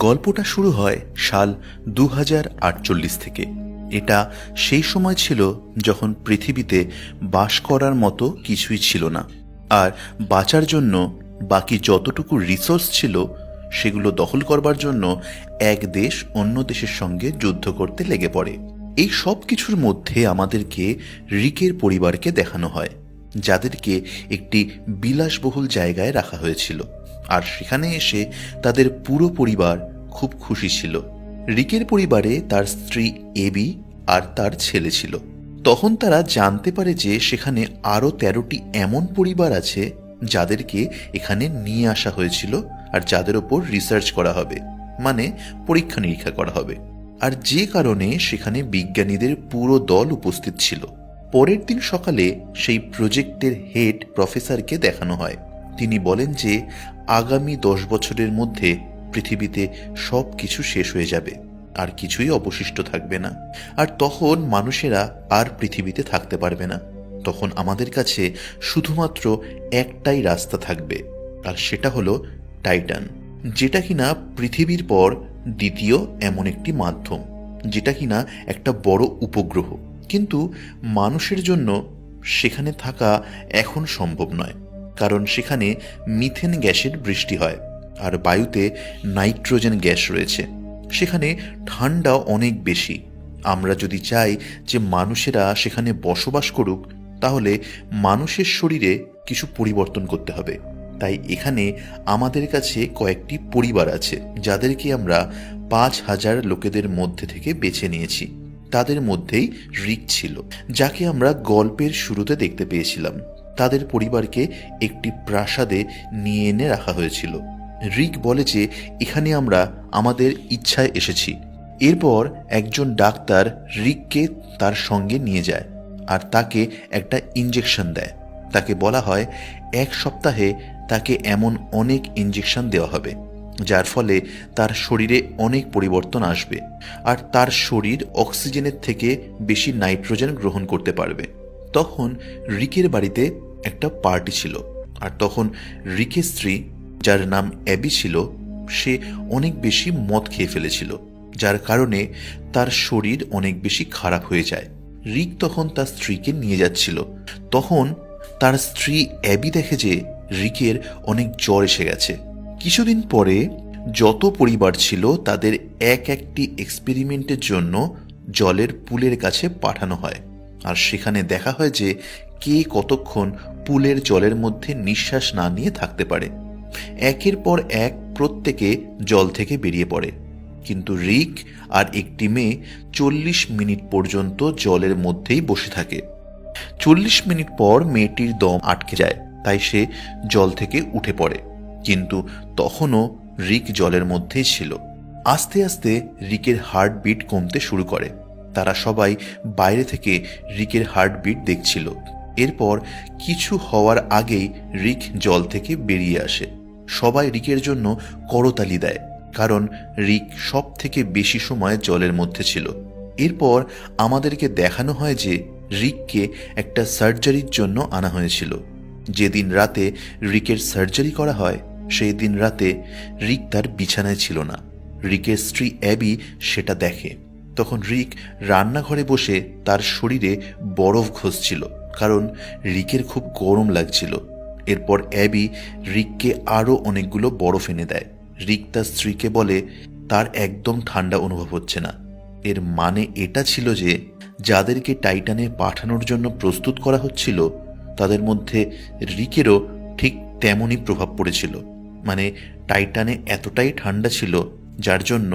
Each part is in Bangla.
গল্পটা শুরু হয় সাল 2048 থেকে। এটা সেই সময় ছিল যখন পৃথিবীতে বাস করার মতো কিছুই ছিল না, আর বাঁচার জন্য বাকি যতটুকু রিসোর্স ছিল সেগুলো দখল করবার জন্য এক দেশ অন্য দেশের সঙ্গে যুদ্ধ করতে লেগে পড়ে। এই সব কিছুর মধ্যে আমাদেরকে রিকের পরিবারকে দেখানো হয়, যাদেরকে একটি বিলাসবহুল জায়গায় রাখা হয়েছিল, আর সেখানে এসে তাদের পুরো পরিবার খুব খুশি ছিল। রিকের পরিবারে তার স্ত্রী এবি আর তার ছেলে ছিল। তখন তারা জানতে পারে যে সেখানে আরও 13টি এমন পরিবার আছে যাদেরকে এখানে নিয়ে আসা হয়েছিল আর যাদের ওপর রিসার্চ করা হবে, মানে পরীক্ষা নিরীক্ষা করা হবে, আর যে কারণে সেখানে বিজ্ঞানীদের পুরো দল উপস্থিত ছিল। পরের দিন সকালে সেই প্রজেক্টের হেড প্রফেসরকে দেখানো হয়। তিনি বলেন যে আগামী 10 বছরের মধ্যে পৃথিবীতে সব কিছু শেষ হয়ে যাবে, আর কিছুই অবশিষ্ট থাকবে না, আর তখন মানুষেরা আর পৃথিবীতে থাকতে পারবে না। তখন আমাদের কাছে শুধুমাত্র একটাই রাস্তা থাকবে, আর সেটা হলো টাইটান, যেটা কিনা পৃথিবীর পর দ্বিতীয় এমন একটি মাধ্যম, যেটা কিনা একটা বড় উপগ্রহ। কিন্তু মানুষের জন্য সেখানে থাকা এখন সম্ভব নয়, কারণ সেখানে মিথেন গ্যাসের বৃষ্টি হয় আর বায়ুতে নাইট্রোজেন গ্যাস রয়েছে। সেখানে ঠান্ডা অনেক বেশি। আমরা যদি চাই যে মানুষেরা সেখানে বসবাস করুক, তাহলে মানুষের শরীরে কিছু পরিবর্তন করতে হবে। তাই এখানে আমাদের কাছে কয়েকটি পরিবার আছে, যাদেরকে আমরা 5000 লোকেদের মধ্যে থেকে বেছে নিয়েছি। তাদের মধ্যেই রিক ছিল, যাকে আমরা গল্পের শুরুতে দেখতে পেয়েছিলাম। তাদের পরিবারকে একটি প্রাসাদে নিয়ে এনে রাখা হয়েছিল। রিক বলে যে এখানে আমরা আমাদের ইচ্ছায় এসেছি। এরপর একজন ডাক্তার রিককে তার সঙ্গে নিয়ে যায় আর তাকে একটা ইঞ্জেকশন দেয়। তাকে বলা হয় 1 সপ্তাহে তাকে এমন অনেক ইঞ্জেকশন দেওয়া হবে যার ফলে তার শরীরে অনেক পরিবর্তন আসবে, আর তার শরীর অক্সিজেনের থেকে বেশি নাইট্রোজেন গ্রহণ করতে পারবে। তখন রিকের বাড়িতে একটা পার্টি ছিল, আর তখন রিকের স্ত্রী, যার নাম অ্যাবি ছিল, সে অনেক বেশি মদ খেয়ে ফেলেছিল, যার কারণে তার শরীর অনেক বেশি খারাপ হয়ে যায়। রিক তখন তার স্ত্রীকে নিয়ে যাচ্ছিল। তখন তার স্ত্রী অ্যাবি দেখে যে রিকের অনেক জ্বর এসে গেছে। কিছুদিন পরে যত পরিবার ছিল তাদের একটি এক্সপেরিমেন্টের জন্য জলের পুলের কাছে পাঠানো হয়, আর সেখানে দেখা হয় যে কে কতক্ষণ পুলের জলের মধ্যে নিঃশ্বাস না নিয়ে থাকতে পারে। একের পর এক প্রত্যেকে জল থেকে বেরিয়ে পড়ে, কিন্তু রিক আর একটি মেয়ে 40 মিনিট পর্যন্ত জলের মধ্যেই বসে থাকে। 40 মিনিট পর মেয়েটির দম আটকে যায়, তাই সে জল থেকে উঠে পড়ে, কিন্তু তখনও রিক জলের মধ্যেই ছিল। আস্তে আস্তে রিকের হার্টবিট কমতে শুরু করে। তারা সবাই বাইরে থেকে রিকের হার্টবিট দেখছিল। এরপর কিছু হওয়ার আগেই রিক জল থেকে বেরিয়ে আসে। সবাই রিকের জন্য করতালি দেয়, কারণ রিক সব থেকে বেশি সময় জলের মধ্যে ছিল। এরপর আমাদেরকে দেখানো হয় যে রিককে একটা সার্জারির জন্য আনা হয়েছিল। যেদিন রাতে রিকের সার্জারি করা হয়, সেই দিন রাতে রিক তার বিছানায় ছিল না। রিকের স্ত্রী অ্যাবি সেটা দেখে। তখন রিক রান্নাঘরে বসে তার শরীরে বরফ ঘষছিল, কারণ রিকের খুব গরম লাগছিল। এরপর অ্যাবি রিককে আরও অনেকগুলো বরফ এনে দেয়। রিক তার স্ত্রীকে বলে তার একদম ঠান্ডা অনুভব হচ্ছে না। এর মানে এটা ছিল যে যাদেরকে টাইটানে পাঠানোর জন্য প্রস্তুত করা হচ্ছিল, তাদের মধ্যে রিকেরও ঠিক তেমনই প্রভাব পড়েছিল। মানে টাইটানে এতটাই ঠান্ডা ছিল, যার জন্য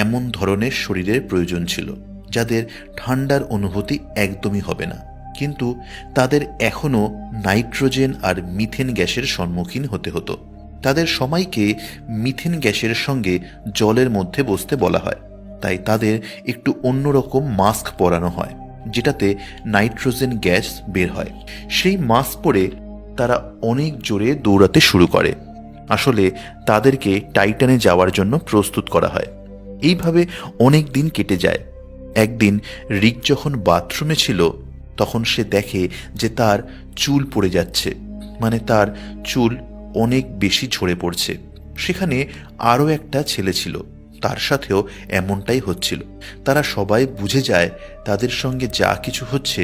এমন ধরনের শরীরের প্রয়োজন ছিল যাদের ঠান্ডার অনুভূতি একদমই হবে না, কিন্তু তাদের এখনও নাইট্রোজেন আর মিথেন গ্যাসের সম্মুখীন হতে হতো। তাদের সবাইকে মিথেন গ্যাসের সঙ্গে জলের মধ্যে বসতে বলা হয়, তাই তাদের একটু অন্যরকম মাস্ক পরানো হয়, যেটাতে নাইট্রোজেন গ্যাস বের হয়। সেই মাস্ক পরে তারা অনেক জোরে দৌড়াতে শুরু করে। আসলে তাদেরকে টাইটানে যাওয়ার জন্য প্রস্তুত করা হয়। এইভাবে অনেক দিন কেটে যায়। একদিন রিক যখন বাথরুমে ছিল, তখন সে দেখে যে তার চুল পড়ে যাচ্ছে, মানে তার চুল অনেক বেশি ঝরে পড়ছে। সেখানে আরও একটা ছেলে ছিল, তার সাথেও এমনটাই হচ্ছিল। তারা সবাই বুঝে যায় তাদের সঙ্গে যা কিছু হচ্ছে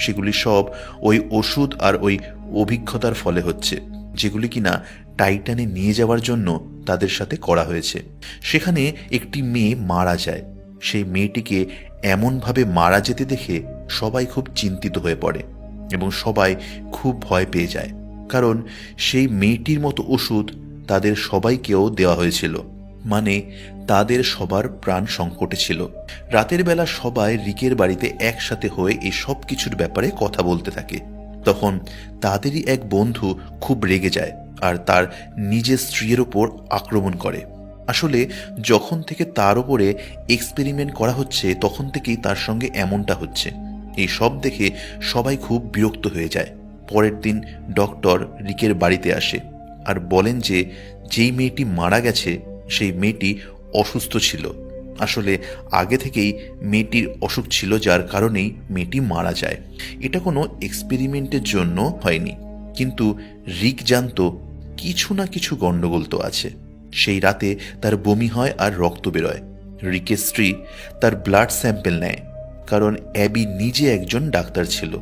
সেগুলি সব ওই ওষুধ আর ওই অভিজ্ঞতার ফলে হচ্ছে, যেগুলি কিনা টাইটানে নিয়ে যাওয়ার জন্য তাদের সাথে করা হয়েছে। সেখানে একটি মেয়ে মারা যায়। সেই মেয়েটিকে এমনভাবে মারা যেতে দেখে সবাই খুব চিন্তিত হয়ে পড়ে এবং সবাই খুব ভয় পেয়ে যায়, কারণ সেই মেয়েটির মতো ওষুধ তাদের সবাইকেও দেওয়া হয়েছিল, মানে তাদের সবার প্রাণ সংকটে ছিল। রাতের বেলা সবাই রিকের বাড়িতে একসাথে হয়ে এই সব কিছুর ব্যাপারে কথা বলতে থাকে। তখন তাদেরই এক বন্ধু খুব রেগে যায় আর তার নিজের স্ত্রীর ওপর আক্রমণ করে। আসলে যখন থেকে তার উপরে এক্সপেরিমেন্ট করা হচ্ছে তখন থেকেই তার সঙ্গে এমনটা হচ্ছে। এই সব দেখে সবাই খুব বিরক্ত হয়ে যায়। পরের দিন ডক্টর রিকের বাড়িতে আসে আর বলেন যে যেই মেয়েটি মারা গেছে সেই মেয়েটি অসুস্থ ছিল। আসলে আগে থেকেই মেয়েটির অসুখ ছিল, যার কারণেই মেয়েটি মারা যায়। এটা কোনো এক্সপেরিমেন্টের জন্য হয়নি, কিন্তু রিক জানতো কিছু না কিছু গন্ডগোল তো আছে। সেই রাতে তার বমি হয় আর রক্ত বেরোয়। রিকের স্ত্রী তার ব্লাড স্যাম্পেল নেয়, কারণ অ্যাবি নিজে একজন ডাক্তার ছিল।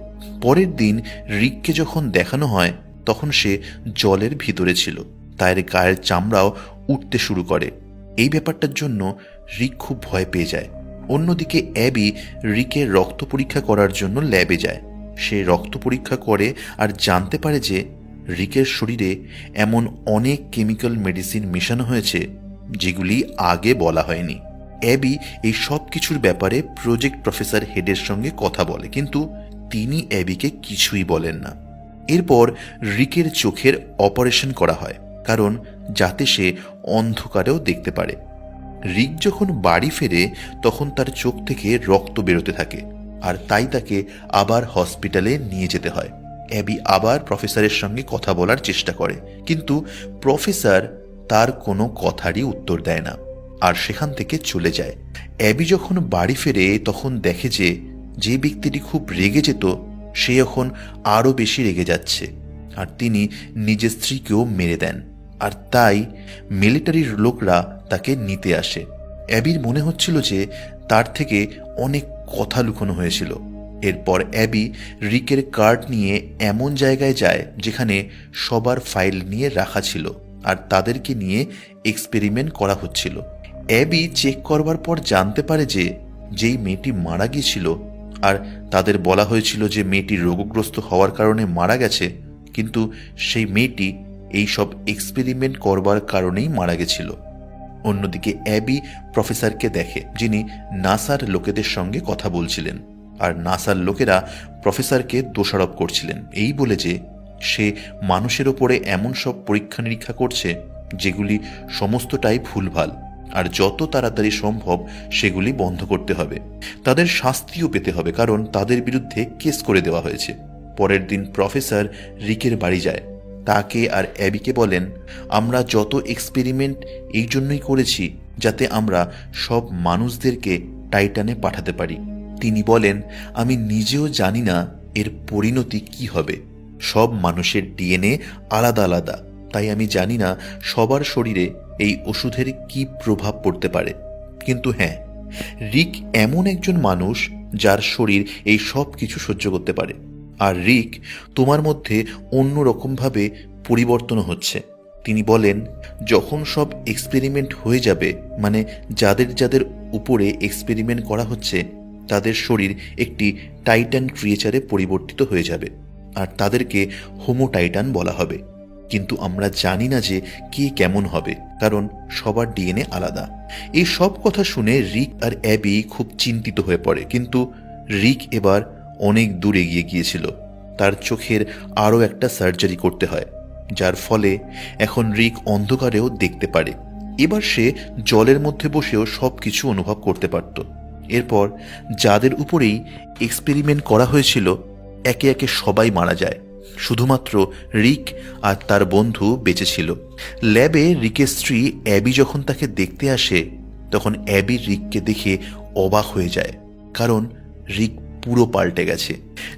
পরের দিন রিককে যখন দেখানো হয় তখন সে জলের ভিতরে ছিল, তার গায়ের চামড়াও উঠতে শুরু করে। এই ব্যাপারটার জন্য রিক খুব ভয় পেয়ে যায়। অন্যদিকে অ্যাবি রিকের রক্ত পরীক্ষা করার জন্য ল্যাবে যায়। সে রক্ত পরীক্ষা করে আর জানতে পারে যে রিকের শরীরে এমন অনেক কেমিক্যাল মেডিসিন মেশানো হয়েছে যেগুলি আগে বলা হয়নি। অ্যাবি এই সব কিছুর ব্যাপারে প্রজেক্ট প্রফেসর হেডের সঙ্গে কথা বলে, কিন্তু তিনি অ্যাবিকে কিছুই বলেন না। এরপর রিকের চোখের অপারেশন করা হয়, কারণ যাতে সে অন্ধকারেও দেখতে পারে। রিক যখন বাড়ি ফেরে তখন তার চোখ থেকে রক্ত বেরোতে থাকে, আর তাই তাকে আবার হসপিটালে নিয়ে যেতে হয়। অ্যাবি আবার প্রফেসরের সঙ্গে কথা বলার চেষ্টা করে, কিন্তু প্রফেসর তার কোনো কথারই উত্তর দেয় না আর সেখান থেকে চলে যায়। অ্যাবি যখন বাড়ি ফেরে তখন দেখে যে ব্যক্তিটি খুব রেগে যেত সে এখন আরও বেশি রেগে যাচ্ছে, আর তিনি নিজের স্ত্রীকেও মেরে দেন। আর তাই মিলিটারির লোকরা তাকে নিতে আসে। অ্যাবির মনে হচ্ছিল যে তার থেকে অনেক কথা লুকোনো হয়েছিল। এরপর অ্যাবি রিকের কার্ড নিয়ে এমন জায়গায় যায় যেখানে সবার ফাইল নিয়ে রাখা ছিল আর তাদেরকে নিয়ে এক্সপেরিমেন্ট করা হচ্ছিল। অ্যাবি চেক করবার পর জানতে পারে যে যেই মেয়েটি মারা গিয়েছিল আর তাদের বলা হয়েছিল যে মেয়েটি রোগগ্রস্ত হওয়ার কারণে মারা গেছে, কিন্তু সেই মেয়েটি এই সব এক্সপেরিমেন্ট করবার কারণেই মারা গেছিল। অন্যদিকে অ্যাবি প্রফেসরকে দেখে, যিনি নাসার লোকেদের সঙ্গে কথা বলছিলেন, আর নাসার লোকেরা প্রফেসরকে দোষারোপ করছিলেন এই বলে যে সে মানুষের ওপরে এমন সব পরীক্ষা নিরীক্ষা করছে যেগুলি সমস্তটাই ভুলভাল, আর যত তাড়াতাড়ি সম্ভব সেগুলি বন্ধ করতে হবে। তাদের শাস্তিও পেতে হবে, কারণ তাদের বিরুদ্ধে কেস করে দেওয়া হয়েছে। পরের দিন প্রফেসর রিকের বাড়ি যায়। তাকে আর অ্যাবিকে বলেন, আমরা যত এক্সপেরিমেন্ট এই জন্যই করেছি যাতে আমরা সব মানুষদেরকে টাইটানে পাঠাতে পারি। তিনি বলেন, আমি নিজেও জানি না এর পরিণতি কি হবে। সব মানুষের ডিএনএ আলাদা আলাদা, তাই আমি জানি না সবার শরীরে এই ওষুধের কি প্রভাব পড়তে পারে। কিন্তু হ্যাঁ, রিক এমন একজন মানুষ যার শরীর এই সব কিছু সহ্য করতে পারে। আর রিক, তোমার মধ্যে অন্যরকমভাবে পরিবর্তন হচ্ছে। তিনি বলেন, যখন সব এক্সপেরিমেন্ট হয়ে যাবে, মানে যাদের যাদের উপরে এক্সপেরিমেন্ট করা হচ্ছে তাদের শরীর একটি টাইটান ক্রিয়েচারে পরিবর্তিত হয়ে যাবে, আর তাদেরকে হোমো টাইটান বলা হবে। কিন্তু আমরা জানি না যে কে কেমন হবে, কারণ সবার ডিএনএ আলাদা। এই সব কথা শুনে রিক আর অ্যাবি খুব চিন্তিত হয়ে পড়ে, কিন্তু রিক এবার অনেক দূর এগিয়ে গিয়েছিল। তার চোখের আরও একটা সার্জারি করতে হয়, যার ফলে এখন রিক অন্ধকারেও দেখতে পারে। এবার সে জলের মধ্যে বসেও সব কিছু অনুভব করতে পারত। এরপর যাদের উপরেই এক্সপেরিমেন্ট করা হয়েছিল একে একে সবাই মারা যায়, শুধুমাত্র রিক আর তার বন্ধু বেঁচে ছিল। ল্যাবে রিকের স্ত্রী অ্যাবি যখন তাকে দেখতে আসে তখন অ্যাবি রিককে দেখে অবাক হয়ে যায়, কারণ রিক পুরো পাল্টে গেছে।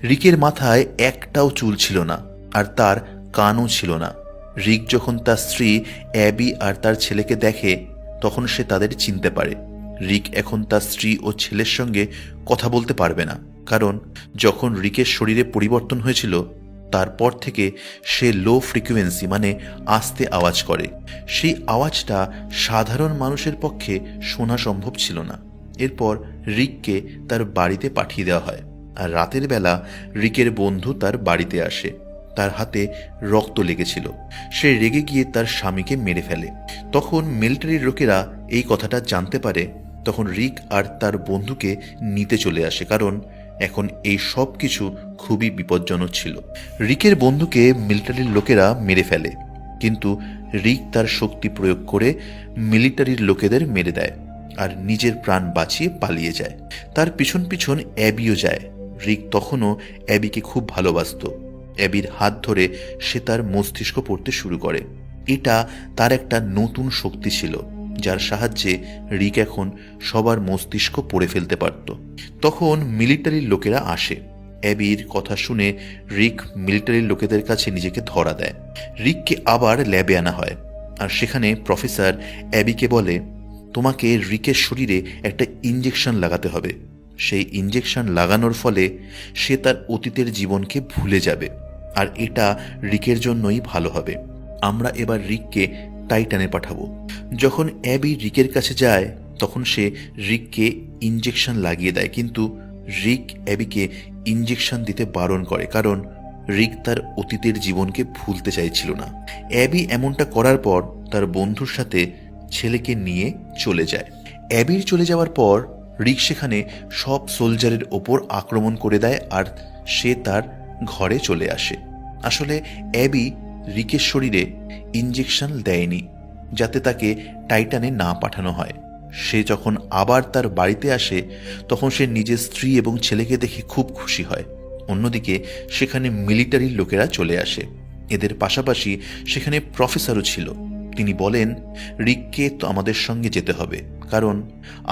রিকের মাথায় একটাও চুল ছিল না, আর তার কানও ছিল না। রিক যখন তার স্ত্রী অ্যাবি আর তার ছেলেকে দেখে তখন সে তাদের চিনতে পারে। রিক এখন তার স্ত্রী ও ছেলের সঙ্গে কথা বলতে পারবে না, কারণ যখন রিকের শরীরে পরিবর্তন হয়েছিল তারপর থেকে সে লো ফ্রিকোয়েন্সি মানে আস্তে আওয়াজ করে। সেই আওয়াজটা সাধারণ মানুষের পক্ষে শোনা সম্ভব ছিল না। এরপর রিককে তার বাড়িতে পাঠিয়ে দেওয়া হয়, আর রাতের বেলা রিকের বন্ধু তার বাড়িতে আসে। তার হাতে রক্ত লেগেছিল। সে রেগে গিয়ে তার স্বামীকে মেরে ফেলে। তখন মিলিটারির লোকেরা এই কথাটা জানতে পারে। তখন রিক আর তার বন্ধুকে নিতে চলে আসে, কারণ এখন এই সব কিছু খুবই বিপজ্জনক ছিল। রিকের বন্ধুকে মিলিটারির লোকেরা মেরে ফেলে, কিন্তু রিক তার শক্তি প্রয়োগ করে মিলিটারির লোকেদের মেরে দেয় আর নিজের প্রাণ বাঁচিয়ে পালিয়ে যায়। তার পিছন পিছন অ্যাবিও যায়। রিক তখনও অ্যাবিকে খুব ভালোবাসত। অ্যাবির হাত ধরে সে তার মস্তিষ্ক পড়তে শুরু করে। এটা তার একটা নতুন শক্তি ছিল, যার সাহায্যে রিক এখন সবার মস্তিষ্ক পড়ে ফেলতে পারত। তখন মিলিটারির লোকেরা আসে। অ্যাবির কথা শুনে রিক মিলিটারির লোকেদের কাছে নিজেকে ধরা দেয়। রিককে আবার ল্যাবে আনা হয়, আর সেখানে প্রফেসর অ্যাবিকে বলে, তোমাকে রিকের শরীরে একটা ইঞ্জেকশন লাগাতে হবে। সেই ইঞ্জেকশন লাগানোর ফলে সে তার অতীতের জীবনকে ভুলে যাবে, আর এটা রিকের জন্যই ভালো হবে। আমরা এবার রিককে টাইটানে পাঠাবো। যখন অ্যাবি রিকের কাছে যায় তখন সে রিককে ইঞ্জেকশন লাগিয়ে দেয়, কিন্তু রিক অ্যাবিকে ইঞ্জেকশন দিতে বারণ করে, কারণ রিক তার অতীতের জীবনকে ভুলতে চাইছিল না। অ্যাবি এমনটা করার পর তার বন্ধুর সাথে ছেলেকে নিয়ে চলে যায়। অ্যাবির চলে যাওয়ার পর রিক সেখানে সব সোলজারের ওপর আক্রমণ করে দেয়, আর সে তার ঘরে চলে আসে। আসলে অ্যাবি রিকের শরীরে ইঞ্জেকশন দেয়নি যাতে তাকে টাইটানে না পাঠানো হয়। সে যখন আবার তার বাড়িতে আসে তখন সে নিজের স্ত্রী এবং ছেলেকে দেখে খুব খুশি হয়। অন্যদিকে সেখানে মিলিটারির লোকেরা চলে আসে। এদের পাশাপাশি সেখানে প্রফেসরও ছিল। তিনি বলেন, রিককে তো আমাদের সঙ্গে যেতে হবে, কারণ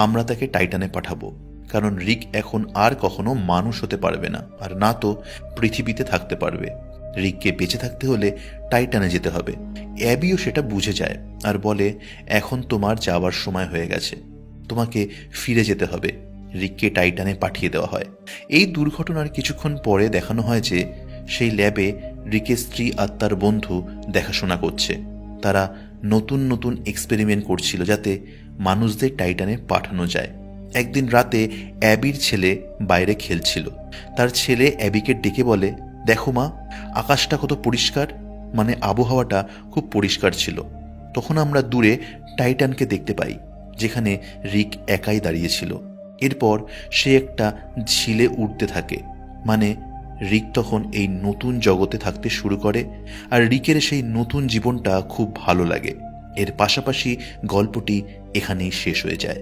আমরা তাকে টাইটানে পাঠাবো, কারণ রিক এখন আর কখনো মানুষ হতে পারবে না, আর না তো পৃথিবীতে থাকতে পারবে। রিককে বেঁচে থাকতে হলে টাইটানে যেতে হবে। অ্যাবিও সেটা বুঝে যায় আর বলে, এখন তোমার যাওয়ার সময় হয়ে গেছে, তোমাকে ফিরে যেতে হবে। রিককে টাইটানে পাঠিয়ে দেওয়া হয়। এই দুর্ঘটনার কিছুক্ষণ পরে দেখানো হয় যে সেই ল্যাবে রিকের স্ত্রী আর তার বন্ধু দেখাশোনা করছে। তারা নতুন নতুন এক্সপেরিমেন্ট করছিল যাতে মানুষদের টাইটানে পাঠানো যায়। একদিন রাতে অ্যাবির ছেলে বাইরে খেলছিল। তার ছেলে অ্যাবিকে ডেকে বলে, দেখো মা, আকাশটা কত পরিষ্কার, মানে আবহাওয়াটা খুব পরিষ্কার ছিল। তখন আমরা দূরে টাইটানকে দেখতে পাই, যেখানে রিক একাই দাঁড়িয়েছিল। এরপর সে একটা ঝিলে উঠতে থাকে, মানে রিক তখন এই নতুন জগতে থাকতে শুরু করে, আর রিকের সেই নতুন জীবনটা খুব ভালো লাগে। এর পাশাপাশি গল্পটি এখানেই শেষ হয়ে যায়।